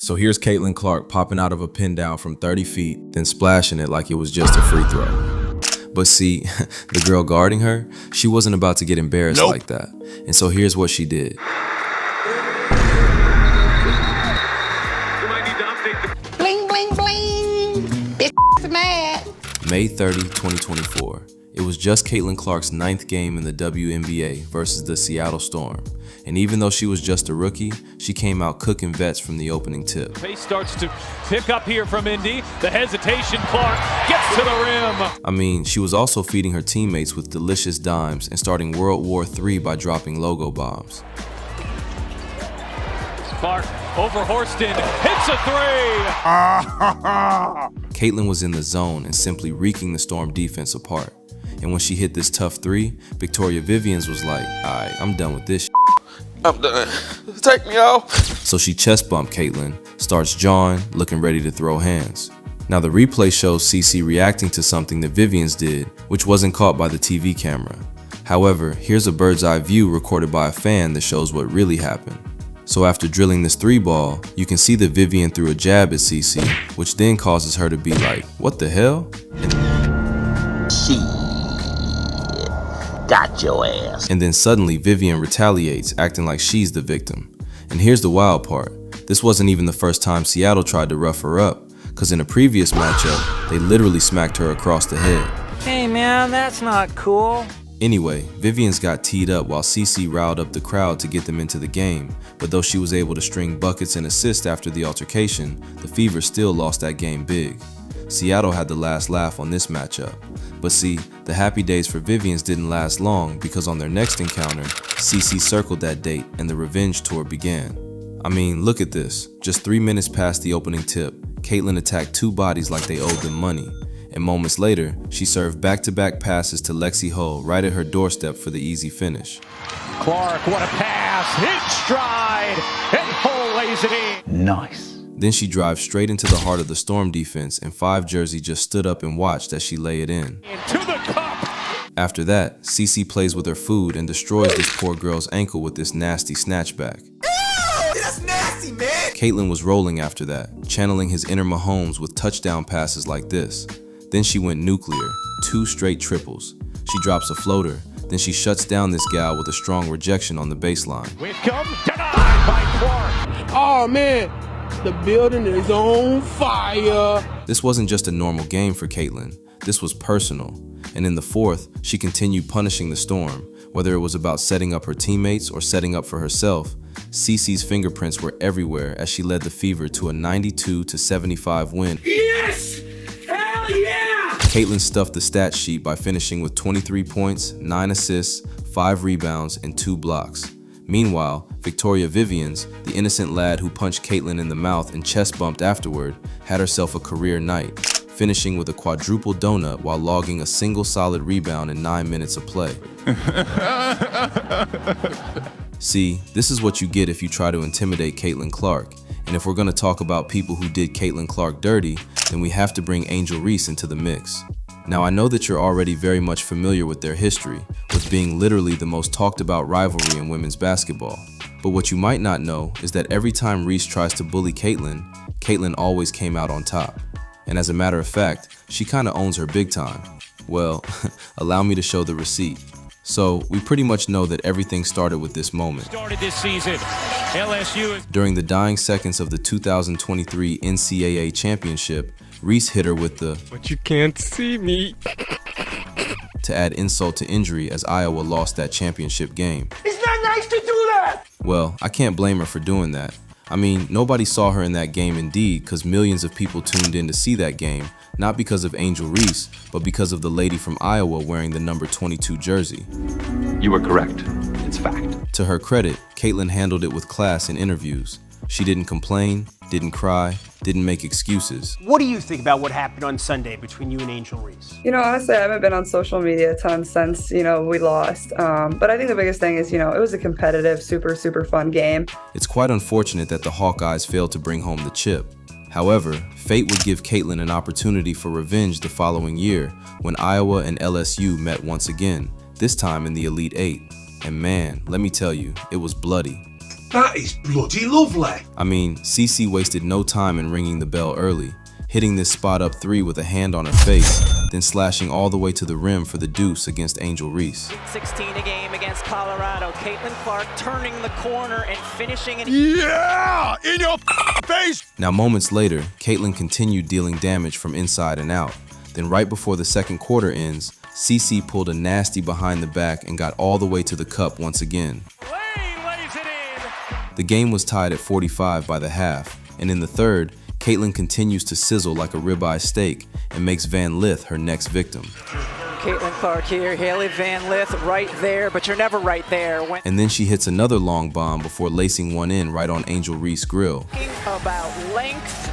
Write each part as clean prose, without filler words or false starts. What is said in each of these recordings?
So here's Caitlin Clark popping out of a pin down from 30 feet, then splashing it like it was just a free throw. But see, the girl guarding her, she wasn't about to get embarrassed like that. And so here's what she did. Bling, bling, bling. This mad. May 30, 2024. It was just Caitlin Clark's 9th game in the WNBA versus the Seattle Storm. And even though she was just a rookie, she came out cooking vets from the opening tip. Pace starts to pick up here from Indy. The hesitation, Clark gets to the rim. I mean, she was also feeding her teammates with delicious dimes and starting World War III by dropping logo bombs. Clark over Horston, hits a three. Caitlin was in the zone and simply reeking the Storm defense apart. And when she hit this tough three, Victoria Vivians was like, "Alright, I'm done with this. I'm done. Take me off." So she chest bumped Caitlin, starts jawing, looking ready to throw hands. Now the replay shows CC reacting to something that Vivians did, which wasn't caught by the TV camera. However, here's a bird's eye view recorded by a fan that shows what really happened. So after drilling this 3-ball, you can see that Vivian threw a jab at CC, which then causes her to be like, "What the hell?" Got your ass. And then suddenly Vivian retaliates, acting like she's the victim. And here's the wild part. This wasn't even the first time Seattle tried to rough her up, because in a previous matchup, they literally smacked her across the head. Hey man, that's not cool. Anyway, Vivians got teed up while CC riled up the crowd to get them into the game, but though she was able to string buckets and assists after the altercation, the Fever still lost that game big. Seattle had the last laugh on this matchup. But see, the happy days for Vivians didn't last long because on their next encounter, CC circled that date and the revenge tour began. I mean, look at this. Just 3 minutes past the opening tip, Caitlin attacked 2 bodies like they owed them money. And moments later, she served back-to-back passes to Lexi Hull right at her doorstep for the easy finish. Clark, what a pass, hit stride, and Hull lays it in. Nice. Then she drives straight into the heart of the Storm defense, and 5 Jersey just stood up and watched as she lay it in. To the cup. After that, CC plays with her food and destroys this poor girl's ankle with this nasty snatchback. Ew, that's nasty, man. Caitlin was rolling after that, channeling his inner Mahomes with touchdown passes like this. Then she went nuclear, 2 straight triples. She drops a floater, then she shuts down this gal with a strong rejection on the baseline. Whitcomb denied by Clark. Oh man, the building is on fire. This wasn't just a normal game for Caitlin. This was personal. And in the fourth, she continued punishing the Storm. Whether it was about setting up her teammates or setting up for herself, CC's fingerprints were everywhere as she led the Fever to a 92-75 win. Yes! Hell yeah! Caitlin stuffed the stat sheet by finishing with 23 points, 9 assists, 5 rebounds, and 2 blocks. Meanwhile, Victoria Vivians, the innocent lad who punched Caitlin in the mouth and chest bumped afterward, had herself a career night, finishing with a quadruple donut while logging a single solid rebound in 9 minutes of play. See, this is what you get if you try to intimidate Caitlin Clark. And if we're going to talk about people who did Caitlin Clark dirty, then we have to bring Angel Reese into the mix. Now I know that you're already very much familiar with their history, with being literally the most talked about rivalry in women's basketball. But what you might not know is that every time Reese tries to bully Caitlin, Caitlin always came out on top. And as a matter of fact, she kinda owns her big time. Well, allow me to show the receipt. So we pretty much know that everything started with this moment. Started this season, LSU. During the dying seconds of the 2023 NCAA championship, Reese hit her with the But you can't see me. to add insult to injury as Iowa lost that championship game. It's not nice to do that! Well, I can't blame her for doing that. I mean, nobody saw her in that game indeed because millions of people tuned in to see that game, not because of Angel Reese, but because of the lady from Iowa wearing the number 22 jersey. You were correct. It's fact. To her credit, Caitlin handled it with class in interviews. She didn't complain, didn't cry, didn't make excuses. What do you think about what happened on Sunday between you and Angel Reese? Honestly, I haven't been on social media a ton since, we lost. But I think the biggest thing is, it was a competitive, super, super fun game. It's quite unfortunate that the Hawkeyes failed to bring home the chip. However, fate would give Caitlin an opportunity for revenge the following year when Iowa and LSU met once again, this time in the Elite Eight. And man, let me tell you, it was bloody. That is bloody lovely. I mean, CC wasted no time in ringing the bell early, hitting this spot up 3 with a hand on her face, then slashing all the way to the rim for the deuce against Angel Reese. 16 a game against Colorado. Caitlin Clark turning the corner and finishing it. Yeah! In your face! Now moments later, Caitlin continued dealing damage from inside and out. Then right before the second quarter ends, CC pulled a nasty behind the back and got all the way to the cup once again. Lane lays it in. The game was tied at 45 by the half, and in the third, Caitlin continues to sizzle like a ribeye steak and makes Van Lith her next victim. Caitlin Clark here, Haley Van Lith right there, but you're never right there. And then she hits another long bomb before lacing one in right on Angel Reese grill. About length,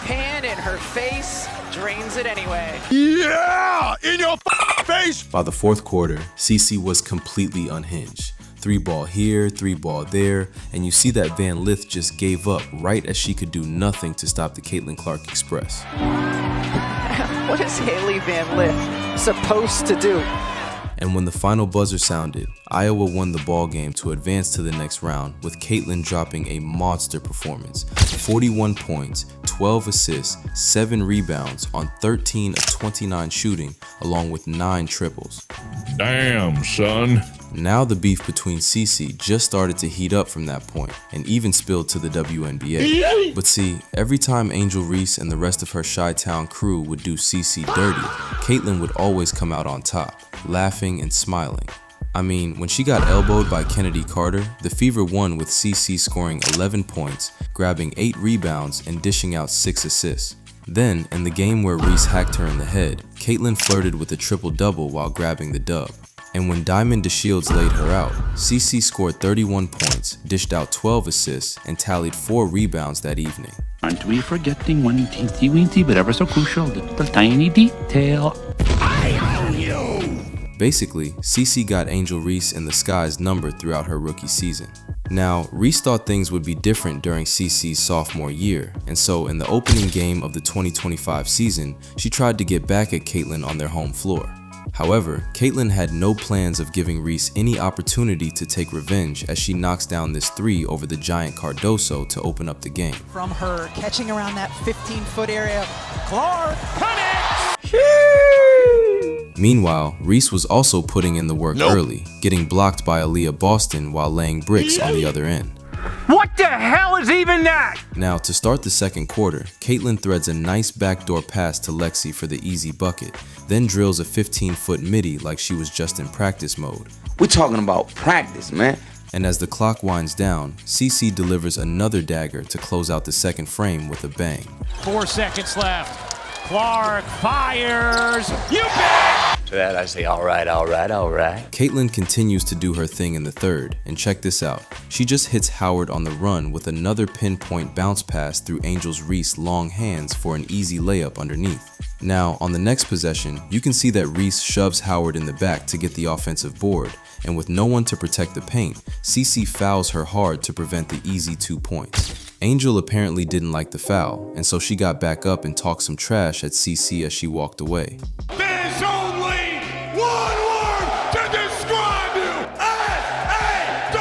hand in her face, drains it anyway. Yeah! In your face! By the fourth quarter, CC was completely unhinged. 3-ball here, 3-ball there, and you see that Van Lith just gave up right as she could do nothing to stop the Caitlin Clark Express. What is Haley Van Lith supposed to do? And when the final buzzer sounded, Iowa won the ball game to advance to the next round, with Caitlin dropping a monster performance. 41 points, 12 assists, 7 rebounds on 13 of 29 shooting, along with 9 triples. Damn, son. Now the beef between CC just started to heat up from that point, and even spilled to the WNBA. But see, every time Angel Reese and the rest of her Chi-Town crew would do CC dirty, Caitlin would always come out on top, laughing and smiling. I mean, when she got elbowed by Kennedy Carter, the Fever won with CC scoring 11 points, grabbing 8 rebounds, and dishing out 6 assists. Then, in the game where Reese hacked her in the head, Caitlin flirted with a triple-double while grabbing the dub. And when Diamond DeShields laid her out, CC scored 31 points, dished out 12 assists, and tallied 4 rebounds that evening. Aren't we forgetting one teensy-weensy but ever so crucial little tiny detail? I own you! Basically, CC got Angel Reese in the sky's number throughout her rookie season. Now, Reese thought things would be different during CC's sophomore year, and so in the opening game of the 2025 season, she tried to get back at Caitlin on their home floor. However, Caitlin had no plans of giving Reese any opportunity to take revenge as she knocks down this 3 over the giant Cardoso to open up the game. From her catching around that 15-foot area, Clark connects! Meanwhile, Reese was also putting in the work early, getting blocked by Aaliyah Boston while laying bricks on the other end. What the hell is even that? Now, to start the second quarter, Caitlin threads a nice backdoor pass to Lexi for the easy bucket, then drills a 15-foot midi like she was just in practice mode. We're talking about practice, man. And as the clock winds down, CC delivers another dagger to close out the second frame with a bang. 4 seconds left. Clark fires. You bet! To that I say, all right. Caitlin continues to do her thing in the third, and check this out. She just hits Howard on the run with another pinpoint bounce pass through Angel's Reese long hands for an easy layup underneath. Now, on the next possession, you can see that Reese shoves Howard in the back to get the offensive board, and with no one to protect the paint, CC fouls her hard to prevent the easy 2 points. Angel apparently didn't like the foul, and so she got back up and talked some trash at CC as she walked away. There's only one word to describe you! S-A-W-F-T!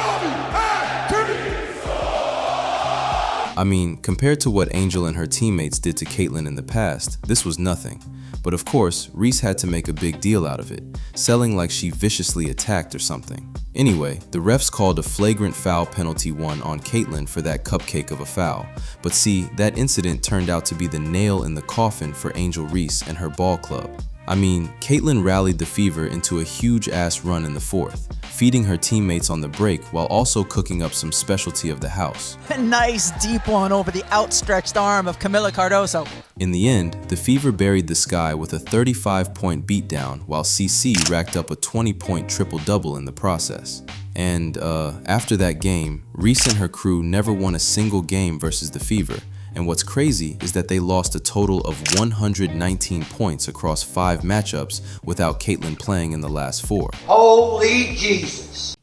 I mean, compared to what Angel and her teammates did to Caitlin in the past, this was nothing. But of course, Reese had to make a big deal out of it, selling like she viciously attacked or something. Anyway, the refs called a flagrant foul penalty 1 on Caitlin for that cupcake of a foul. But see, that incident turned out to be the nail in the coffin for Angel Reese and her ball club. I mean, Caitlin rallied the Fever into a huge-ass run in the fourth, feeding her teammates on the break while also cooking up some specialty of the house. A nice deep one over the outstretched arm of Camila Cardoso. In the end, the Fever buried the Sky with a 35-point beatdown while CC racked up a 20-point triple-double in the process. And after that game, Reese and her crew never won a single game versus the Fever. And what's crazy is that they lost a total of 119 points across 5 matchups without Caitlin playing in the last 4. Holy Jesus.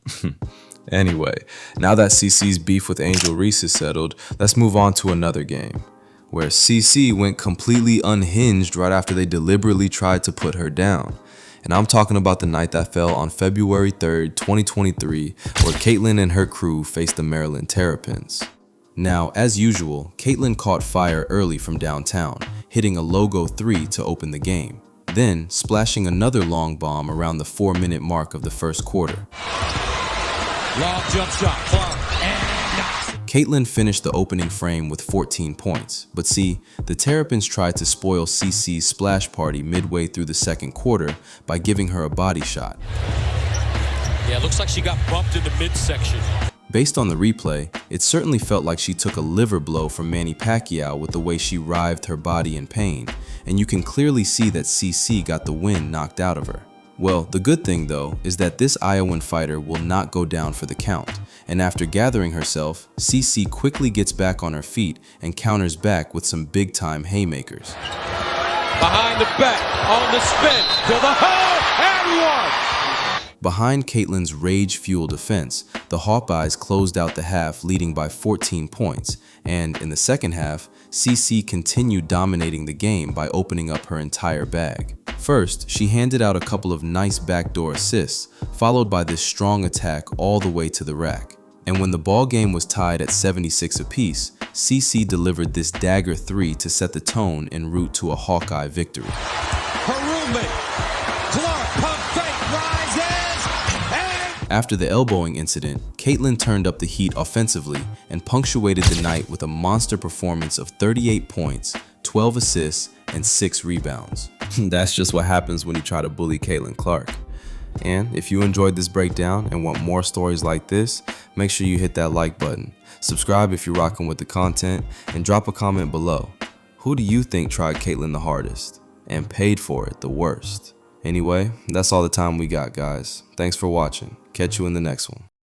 Anyway, now that CC's beef with Angel Reese is settled, let's move on to another game, where CC went completely unhinged right after they deliberately tried to put her down. And I'm talking about the night that fell on February 3rd, 2023, where Caitlyn and her crew faced the Maryland Terrapins. Now, as usual, Caitlyn caught fire early from downtown, hitting a logo 3 to open the game, then splashing another long bomb around the 4-minute mark of the first quarter. Long jump shot, Clark, and Caitlyn finished the opening frame with 14 points, but see, the Terrapins tried to spoil CC's splash party midway through the second quarter by giving her a body shot. yeah, it looks like she got bumped in the midsection. Based on the replay, it certainly felt like she took a liver blow from Manny Pacquiao with the way she writhed her body in pain, and you can clearly see that CC got the wind knocked out of her. Well, the good thing though is that this Iowan fighter will not go down for the count, and after gathering herself, CC quickly gets back on her feet and counters back with some big-time haymakers. Behind the back, on the spin, to the hole, and one! Behind Caitlyn's rage-fueled defense, the Hawkeyes closed out the half leading by 14 points, and in the second half, CC continued dominating the game by opening up her entire bag. First, she handed out a couple of nice backdoor assists, followed by this strong attack all the way to the rack. And when the ball game was tied at 76 apiece, CC delivered this dagger 3 to set the tone en route to a Hawkeye victory. Her roommate, Clark, pump fake, rises, and... After the elbowing incident, Caitlyn turned up the heat offensively and punctuated the night with a monster performance of 38 points, 12 assists, and 6 rebounds. That's just what happens when you try to bully Caitlyn Clark. And if you enjoyed this breakdown and want more stories like this, make sure you hit that like button, subscribe if you're rocking with the content, and drop a comment below. Who do you think tried Caitlyn the hardest and paid for it the worst? Anyway, that's all the time we got, guys. Thanks for watching. Catch you in the next one.